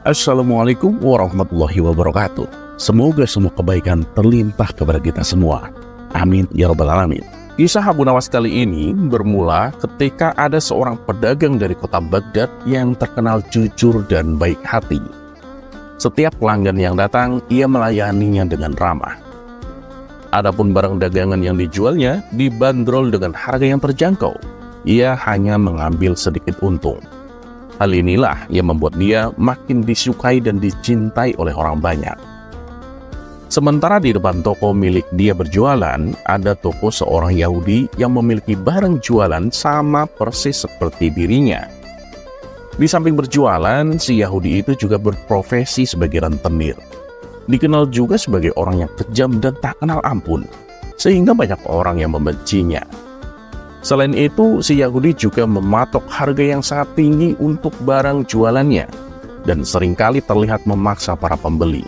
Assalamualaikum warahmatullahi wabarakatuh. Semoga semua kebaikan terlimpah kepada kita semua. Amin ya rabbal alamin. Kisah Abu Nawas kali ini bermula ketika ada seorang pedagang dari kota Baghdad yang terkenal jujur dan baik hati. Setiap pelanggan yang datang, ia melayaninya dengan ramah. Adapun barang dagangan yang dijualnya dibanderol dengan harga yang terjangkau. Ia hanya mengambil sedikit untung. Hal inilah yang membuat dia makin disukai dan dicintai oleh orang banyak. Sementara di depan toko milik dia berjualan, ada toko seorang Yahudi yang memiliki barang jualan sama persis seperti dirinya. Di samping berjualan, si Yahudi itu juga berprofesi sebagai rentenir. Dikenal juga sebagai orang yang kejam dan tak kenal ampun, sehingga banyak orang yang membencinya. Selain itu, si Yahudi juga mematok harga yang sangat tinggi untuk barang jualannya dan seringkali terlihat memaksa para pembeli.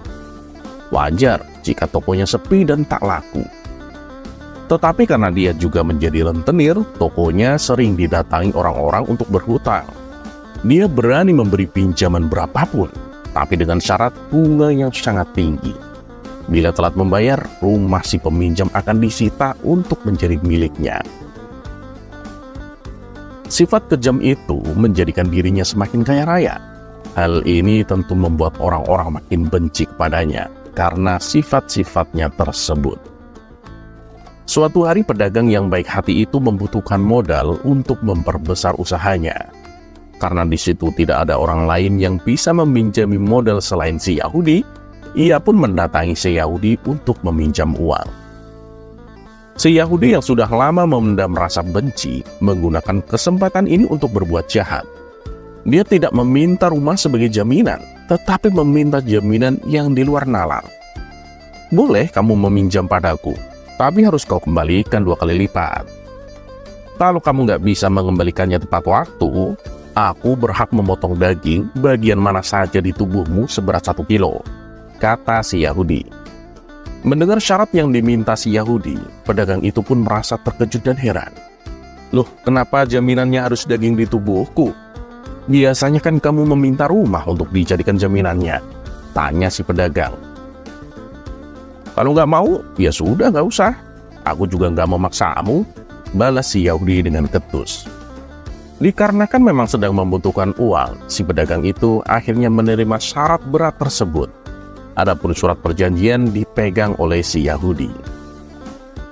Wajar jika tokonya sepi dan tak laku. Tetapi karena dia juga menjadi rentenir, tokonya sering didatangi orang-orang untuk berhutang. Dia berani memberi pinjaman berapapun, tapi dengan syarat bunga yang sangat tinggi. Bila telat membayar, rumah si peminjam akan disita untuk menjadi miliknya. Sifat kejam itu menjadikan dirinya semakin kaya raya. Hal ini tentu membuat orang-orang makin benci kepadanya karena sifat-sifatnya tersebut. Suatu hari pedagang yang baik hati itu membutuhkan modal untuk memperbesar usahanya. Karena di situ tidak ada orang lain yang bisa meminjami modal selain si Yahudi, ia pun mendatangi si Yahudi untuk meminjam uang. Si Yahudi yang sudah lama memendam rasa benci menggunakan kesempatan ini untuk berbuat jahat. Dia tidak meminta rumah sebagai jaminan, tetapi meminta jaminan yang di luar nalar. Boleh kamu meminjam padaku, tapi harus kau kembalikan 2 kali lipat. Kalau kamu nggak bisa mengembalikannya tepat waktu, aku berhak memotong daging bagian mana saja di tubuhmu seberat 1 kilo, kata si Yahudi. Mendengar syarat yang diminta si Yahudi, pedagang itu pun merasa terkejut dan heran. Loh, kenapa jaminannya harus daging di tubuhku? Biasanya kan kamu meminta rumah untuk dijadikan jaminannya, tanya si pedagang. Kalau nggak mau, ya sudah nggak usah. Aku juga nggak memaksamu, balas si Yahudi dengan ketus. Dikarenakan memang sedang membutuhkan uang, si pedagang itu akhirnya menerima syarat berat tersebut. Adapun surat perjanjian dipegang oleh si Yahudi.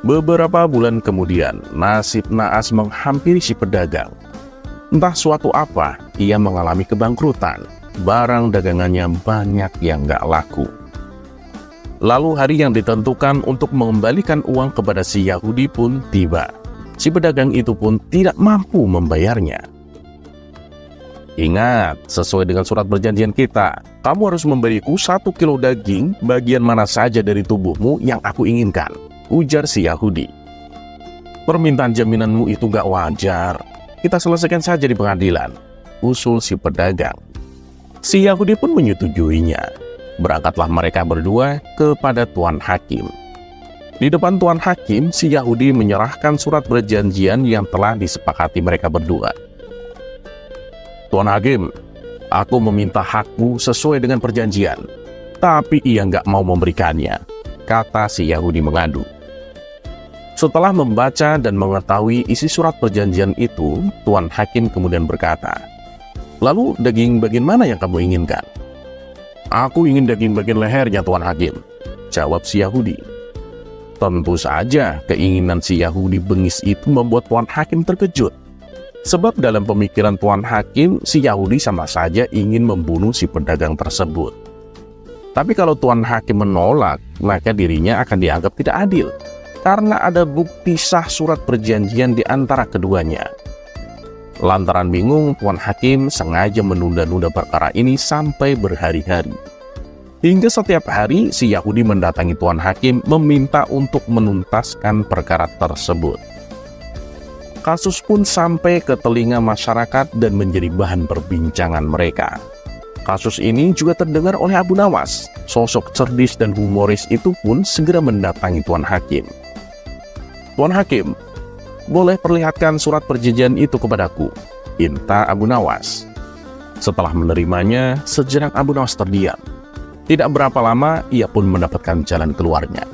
Beberapa bulan kemudian, nasib naas menghampiri si pedagang. Entah suatu apa, ia mengalami kebangkrutan. Barang dagangannya banyak yang gak laku. Lalu hari yang ditentukan untuk mengembalikan uang kepada si Yahudi pun tiba. Si pedagang itu pun tidak mampu membayarnya. Ingat, sesuai dengan surat perjanjian kita, kamu harus memberiku 1 kilo daging bagian mana saja dari tubuhmu yang aku inginkan, ujar si Yahudi. Permintaan jaminanmu itu gak wajar. Kita selesaikan saja di pengadilan, usul si pedagang. Si Yahudi pun menyetujuinya. Berangkatlah mereka berdua kepada Tuan Hakim. Di depan Tuan Hakim, si Yahudi menyerahkan surat perjanjian yang telah disepakati mereka berdua. Tuan Hakim, aku meminta hakku sesuai dengan perjanjian, tapi ia nggak mau memberikannya, kata si Yahudi mengadu. Setelah membaca dan mengetahui isi surat perjanjian itu, Tuan Hakim kemudian berkata, lalu daging bagian mana yang kamu inginkan? Aku ingin daging bagian lehernya, Tuan Hakim, jawab si Yahudi. Tentu saja keinginan si Yahudi bengis itu membuat Tuan Hakim terkejut. Sebab dalam pemikiran Tuan Hakim, si Yahudi sama saja ingin membunuh si pedagang tersebut. Tapi kalau Tuan Hakim menolak, maka dirinya akan dianggap tidak adil, karena ada bukti sah surat perjanjian di antara keduanya. Lantaran bingung, Tuan Hakim sengaja menunda-nunda perkara ini sampai berhari-hari. Hingga setiap hari, si Yahudi mendatangi Tuan Hakim meminta untuk menuntaskan perkara tersebut. Kasus pun sampai ke telinga masyarakat dan menjadi bahan perbincangan mereka. Kasus ini juga terdengar oleh Abu Nawas. Sosok cerdas dan humoris itu pun segera mendatangi Tuan Hakim. Tuan Hakim, boleh perlihatkan surat perjanjian itu kepadaku, pinta Abu Nawas. Setelah menerimanya, sejenak Abu Nawas terdiam. Tidak berapa lama, ia pun mendapatkan jalan keluarnya.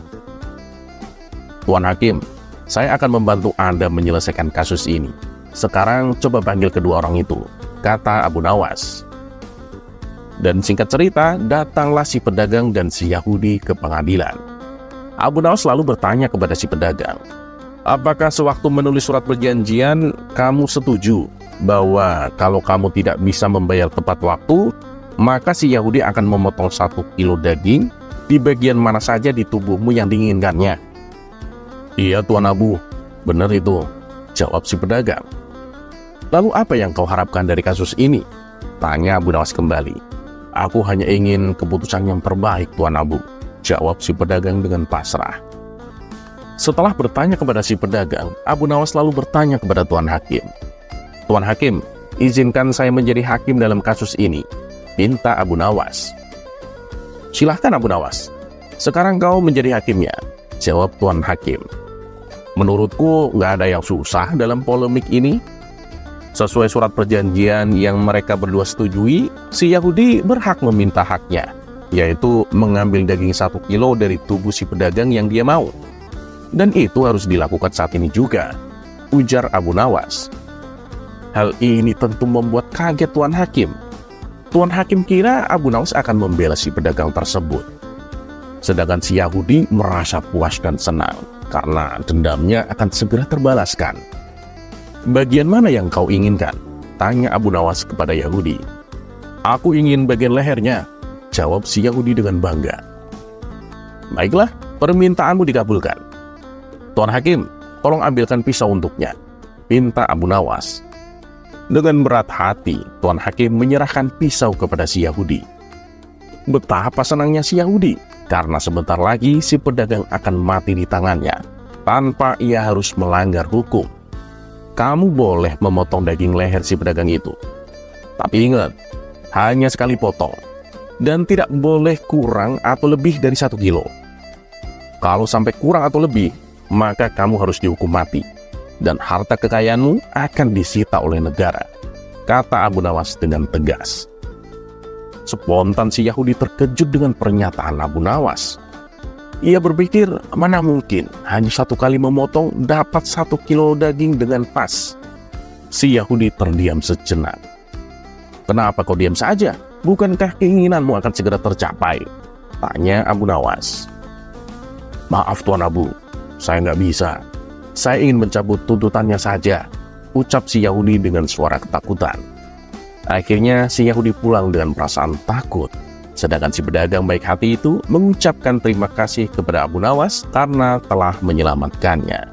"Tuan Hakim, saya akan membantu Anda menyelesaikan kasus ini. Sekarang coba panggil kedua orang itu," kata Abu Nawas. Dan singkat cerita, datanglah si pedagang dan si Yahudi ke pengadilan. Abu Nawas lalu bertanya kepada si pedagang, "Apakah sewaktu menulis surat perjanjian, kamu setuju bahwa kalau kamu tidak bisa membayar tepat waktu, maka si Yahudi akan memotong 1 kilo daging di bagian mana saja di tubuhmu yang diinginkannya?" "Iya Tuan Abu, benar itu," jawab si pedagang. "Lalu apa yang kau harapkan dari kasus ini?" tanya Abu Nawas kembali. "Aku hanya ingin keputusan yang terbaik Tuan Abu," jawab si pedagang dengan pasrah. Setelah bertanya kepada si pedagang, Abu Nawas lalu bertanya kepada Tuan Hakim. "Tuan Hakim, izinkan saya menjadi hakim dalam kasus ini," pinta Abu Nawas. "Silahkan Abu Nawas, sekarang kau menjadi hakimnya," jawab Tuan Hakim. "Menurutku nggak ada yang susah dalam polemik ini. Sesuai surat perjanjian yang mereka berdua setujui, si Yahudi berhak meminta haknya, yaitu mengambil daging 1 kilo dari tubuh si pedagang yang dia mau. Dan itu harus dilakukan saat ini juga," ujar Abu Nawas. Hal ini tentu membuat kaget Tuan Hakim. Tuan Hakim kira Abu Nawas akan membela si pedagang tersebut. Sedangkan si Yahudi merasa puas dan senang karena dendamnya akan segera terbalaskan. "Bagian mana yang kau inginkan?" tanya Abu Nawas kepada Yahudi. "Aku ingin bagian lehernya," jawab si Yahudi dengan bangga. "Baiklah, permintaanmu dikabulkan. Tuan Hakim, tolong ambilkan pisau untuknya," pinta Abu Nawas. Dengan berat hati, Tuan Hakim menyerahkan pisau kepada si Yahudi. Betapa senangnya si Yahudi, karena sebentar lagi si pedagang akan mati di tangannya, tanpa ia harus melanggar hukum. Kamu boleh memotong daging leher si pedagang itu. Tapi ingat, hanya sekali potong, dan tidak boleh kurang atau lebih dari 1 kilo. Kalau sampai kurang atau lebih, maka kamu harus dihukum mati, dan harta kekayaanmu akan disita oleh negara, kata Abu Nawas dengan tegas. Spontan si Yahudi terkejut dengan pernyataan Abu Nawas. Ia berpikir, mana mungkin hanya 1 kali memotong dapat 1 kilo daging dengan pas. Si Yahudi terdiam sejenak. "Kenapa kau diam saja? Bukankah keinginanmu akan segera tercapai?" tanya Abu Nawas. "Maaf Tuan Abu, saya nggak bisa. Saya ingin mencabut tuntutannya saja," ucap si Yahudi dengan suara ketakutan. Akhirnya si Yahudi pulang dengan perasaan takut. Sedangkan si pedagang baik hati itu mengucapkan terima kasih kepada Abu Nawas karena telah menyelamatkannya.